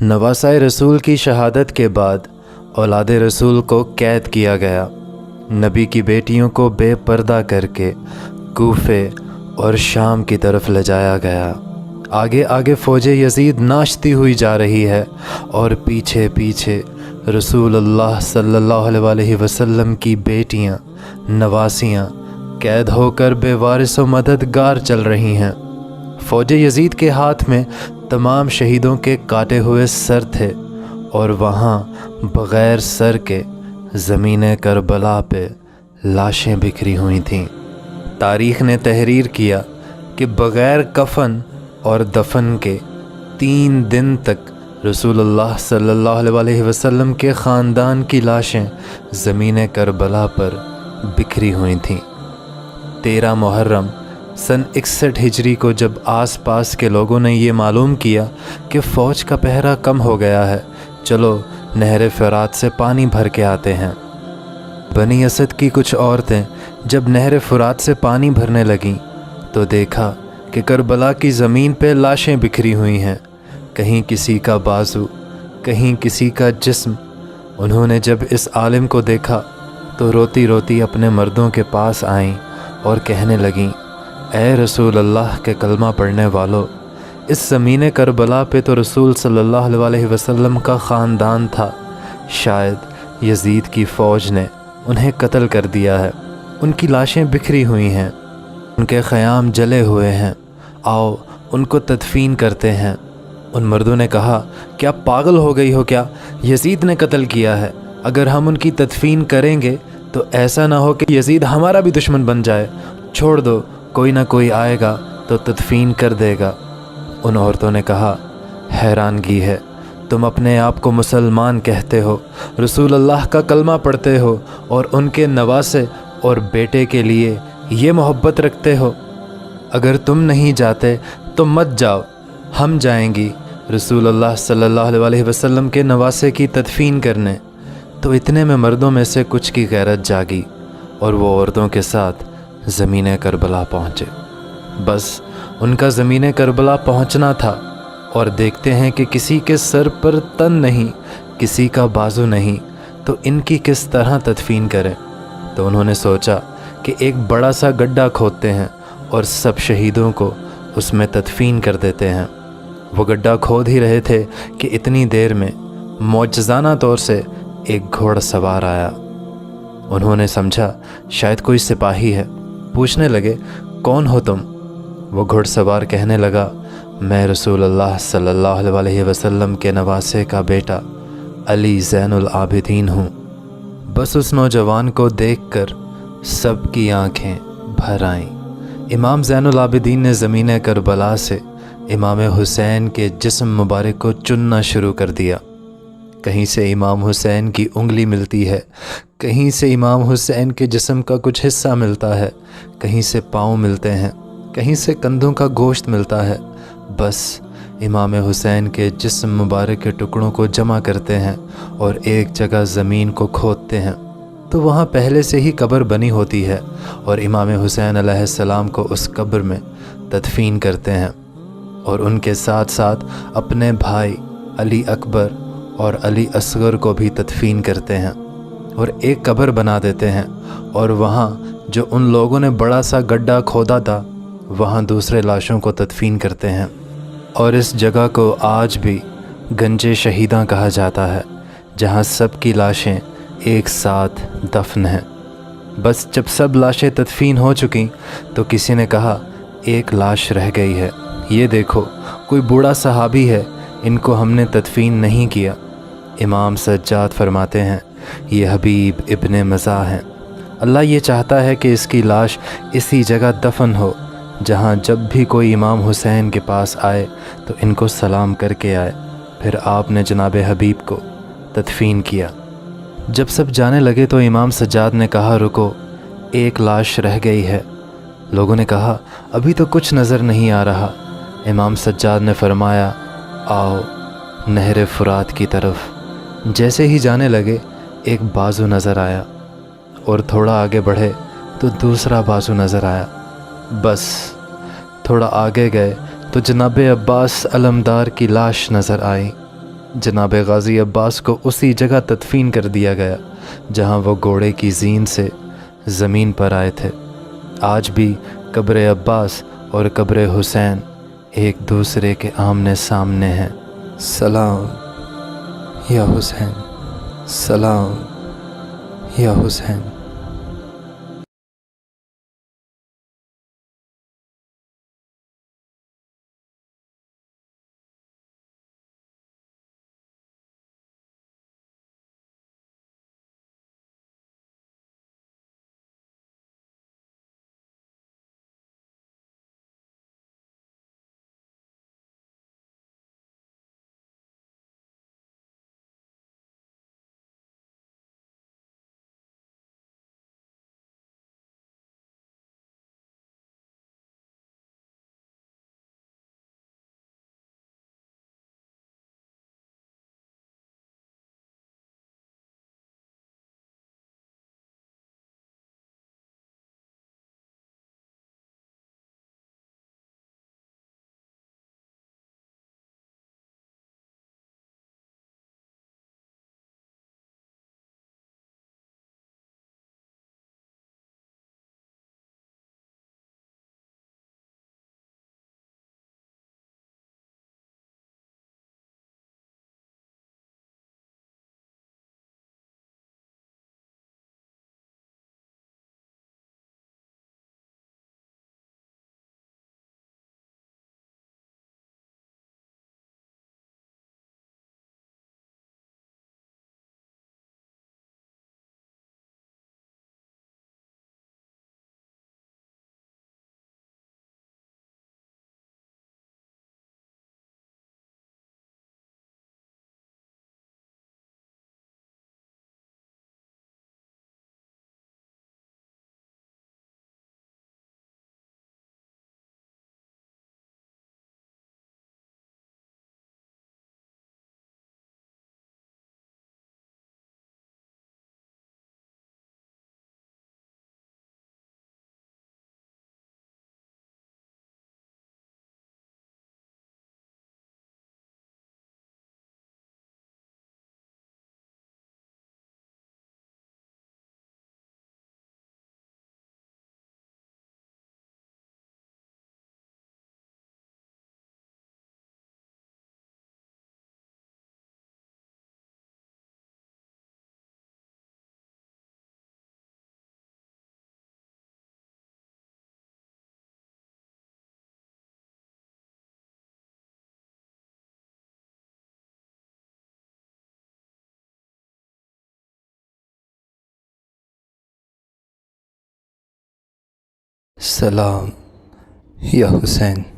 नवासाए रसूल की शहादत के बाद औलाद रसूल को कैद किया गया। नबी की बेटियों को बेपर्दा करके कूफे और शाम की तरफ ले जाया गया। आगे आगे फ़ौज यजीद नाचती हुई जा रही है और पीछे पीछे रसूलुल्लाह सल्लल्लाहु अलैहि वसल्लम की बेटियां नवासियां कैद होकर बेवारिस व मददगार चल रही हैं। फ़ौज यजीद के हाथ में तमाम शहीदों के काटे हुए सर थे और वहाँ बग़ैर सर के ज़मीन करबला पे लाशें बिखरी हुई थीं। तारीख़ ने तहरीर किया कि बग़ैर कफ़न और दफन के 3 दिन तक रसूलुल्लाह सल्लल्लाहु अलैहि वसल्लम के ख़ानदान की लाशें ज़मीन करबला पर बिखरी हुई थीं। 13 मुहर्रम सन 61 हिजरी को जब आस पास के लोगों ने ये मालूम किया कि फ़ौज का पहरा कम हो गया है, चलो नहर फ़रात से पानी भर के आते हैं। बनी असद की कुछ औरतें जब नहर फ़रात से पानी भरने लगीं तो देखा कि करबला की ज़मीन पे लाशें बिखरी हुई हैं, कहीं किसी का बाजू, कहीं किसी का जिस्म। उन्होंने जब इस आलिम को देखा तो रोती रोती अपने मर्दों के पास आईं और कहने लगीं, ए रसूल अल्लाह के कलमा पढ़ने वालों, इस ज़मीन करबला पे तो रसूल सल्लल्लाहु अलैहि वसल्लम का ख़ानदान था। शायद यजीद की फ़ौज ने उन्हें कत्ल कर दिया है। उनकी लाशें बिखरी हुई हैं, उनके ख़याम जले हुए हैं, आओ उनको तदफीन करते हैं। उन मर्दों ने कहा, क्या पागल हो गई हो क्या? यजीद ने कत्ल किया है। अगर हम उनकी तदफीन करेंगे तो ऐसा ना हो कि यजीद हमारा भी दुश्मन बन जाए। छोड़ दो, कोई ना कोई आएगा तो तदफीन कर देगा। उन औरतों ने कहा, हैरानगी है, तुम अपने आप को मुसलमान कहते हो, रसूल अल्लाह का कलमा पढ़ते हो और उनके नवासे और बेटे के लिए ये मोहब्बत रखते हो। अगर तुम नहीं जाते तो मत जाओ, हम जाएंगी रसूल अल्लाह सल्लल्लाहु अलैहि वसल्लम के नवासे की तदफीन करने। तो इतने में मर्दों में से कुछ की गैरत जागी और वो औरतों के साथ ज़मीन करबला पहुँचे। बस उनका ज़मीन करबला पहुँचना था और देखते हैं कि किसी के सर पर तन नहीं, किसी का बाजू नहीं, तो इनकी किस तरह तदफीन करें। तो उन्होंने सोचा कि एक बड़ा सा गड्ढा खोदते हैं और सब शहीदों को उसमें तदफीन कर देते हैं। वो गड्ढा खोद ही रहे थे कि इतनी देर में मौजज़ाना तौर से एक घोड़सवार आया। उन्होंने समझा शायद कोई सिपाही है। पूछने लगे, कौन हो तुम? वो घुड़सवार कहने लगा, मैं रसूल अल्लाह सल्लल्लाहु अलैहि वसल्लम के नवासे का बेटा अली ज़ैनुल आबिदीन हूँ। बस उस नौजवान को देखकर सबकी आंखें भर आईं। इमाम ज़ैनुल आबिदीन ने ज़मीन करबला से इमाम हुसैन के जिस्म मुबारक को चुनना शुरू कर दिया। कहीं से इमाम हुसैन की उंगली मिलती है, कहीं से इमाम हुसैन के जिस्म का कुछ हिस्सा मिलता है, कहीं से पाँव मिलते हैं, कहीं से कंधों का गोश्त मिलता है। बस इमाम हुसैन के जिस्म मुबारक के टुकड़ों को जमा करते हैं और एक जगह ज़मीन को खोदते हैं तो वहाँ पहले से ही कब्र बनी होती है और इमाम हुसैन अलैहिस्सलाम को उस कब्र में तदफीन करते हैं और उनके साथ साथ अपने भाई अली अकबर और अली असगर को भी तदफीन करते हैं और एक कब्र बना देते हैं और वहाँ जो उन लोगों ने बड़ा सा गड्ढा खोदा था वहाँ दूसरे लाशों को तदफीन करते हैं। और इस जगह को आज भी गंजे शहीदां कहा जाता है, जहाँ सब की लाशें एक साथ दफन हैं। बस जब सब लाशें तदफीन हो चुकी तो किसी ने कहा, एक लाश रह गई है, ये देखो कोई बूढ़ा सहाबी है, इनको हमने तदफीन नहीं किया। इमाम सज्जाद फरमाते हैं, ये हबीब इब्ने मज़ा हैं। अल्लाह ये चाहता है कि इसकी लाश इसी जगह दफन हो जहाँ जब भी कोई इमाम हुसैन के पास आए तो इनको सलाम करके आए। फिर आपने जनाब हबीब को तदफीन किया। जब सब जाने लगे तो इमाम सज्जाद ने कहा, रुको, एक लाश रह गई है। लोगों ने कहा, अभी तो कुछ नज़र नहीं आ रहा। इमाम सज्जाद ने फरमाया, आओ नहर फ़ुरात की तरफ। जैसे ही जाने लगे एक बाजू नज़र आया और थोड़ा आगे बढ़े तो दूसरा बाजू नज़र आया। बस थोड़ा आगे गए तो जनाब अब्बास अलमदार की लाश नज़र आई। جناب غازی عباس کو اسی جگہ تدفین کر دیا گیا جہاں وہ گھوڑے کی زین سے زمین پر آئے تھے۔ آج بھی قبر عباس اور قبر حسین ایک دوسرے کے آمنے سامنے ہیں۔ سلام یا حسین، سلام یا حسین۔ سلام یا حسین۔